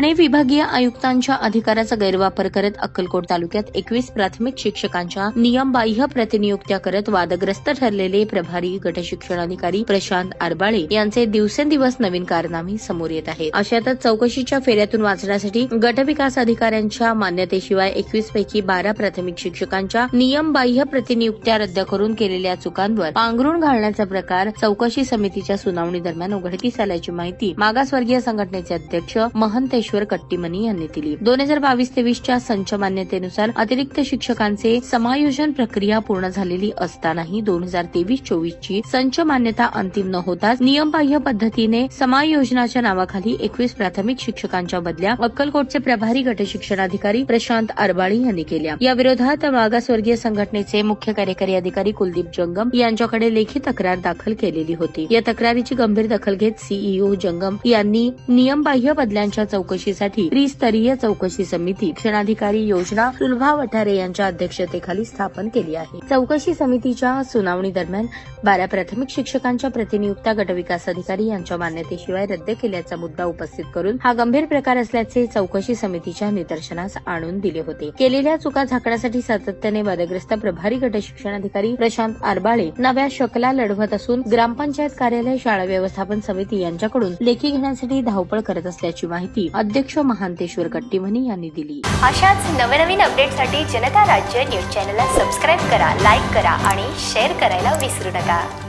ठाणे विभागीय आयुक्तांच्या अधिकाराचा गैरवापर करत अक्कलकोट तालुक्यात 21 प्राथमिक शिक्षकांच्या नियमबाह्य प्रतिनियुक्त्या करत वादग्रस्त ठरलेले प्रभारी गट शिक्षणाधिकारी प्रशांत आरबाळे यांचे दिवसेंदिवस नवीन कारनामे समोर येत आहेत. अशातच चौकशीच्या फेऱ्यातून वाचण्यासाठी गटविकास अधिकाऱ्यांच्या मान्यतेशिवाय 21 पैकी 12 प्राथमिक शिक्षकांच्या नियमबाह्य प्रतिनियुक्त्या रद्द करून केलेल्या चुकांवर पांघरुण घालण्याचा प्रकार चौकशी समितीच्या सुनावणी दरम्यान उघडकीस आल्याची माहिती मागासवर्गीय संघटनेचे अध्यक्ष महंतेश्वर कट्टीमनी यांनी दिली. 2022-23च्या संच मान्यतेनुसार अतिरिक्त शिक्षकांचे समायोजन प्रक्रिया पूर्ण झालेली असतानाही 2023-24 ची संच मान्यता अंतिम न होताच नियमबाह्य पद्धतीने समायोजनाच्या नावाखाली 21 प्राथमिक शिक्षकांच्या बदल्या अक्कलकोटचे प्रभारी गट शिक्षणाधिकारी प्रशांत आरबाळे यांनी केल्या. या विरोधात मागासवर्गीय संघटनेचे मुख्य कार्यकारी अधिकारी कुलदीप जंगम यांच्याकडे लेखी तक्रार दाखल केलेली होती. या तक्रारीची गंभीर दखल घेत सीईओ जंगम यांनी नियमबाह्य बदल्यांच्या चौकशीसाठी त्रिस्तरीय चौकशी समिती शिक्षणाधिकारी योजना सुलभा वठारे यांच्या अध्यक्षतेखाली स्थापन केली आहे. चौकशी समितीच्या सुनावणी दरम्यान 12 प्राथमिक शिक्षकांच्या प्रतिनियुक्त्या गटविकास अधिकारी यांच्या मान्यतेशिवाय रद्द केल्याचा मुद्दा उपस्थित करून हा गंभीर प्रकार असल्याचे चौकशी समितीच्या निदर्शनास आणून दिले होते. केलेल्या चुका झाकण्यासाठी सातत्याने वादग्रस्त प्रभारी गट शिक्षणाधिकारी प्रशांत आरबाळे नव्या शकला लढवत असून ग्रामपंचायत कार्यालय, शाळा व्यवस्थापन समिती यांच्याकडून लेखी घेण्यासाठी धावपळ करत असल्याची माहिती अध्यक्ष महंतेश्वर कट्टीमनी यांनी दिली. अशाच नवनवीन अपडेटसाठी जनता राज्य न्यूज चॅनलला सबस्क्राईब करा, लाईक करा आणि शेअर करायला विसरू नका.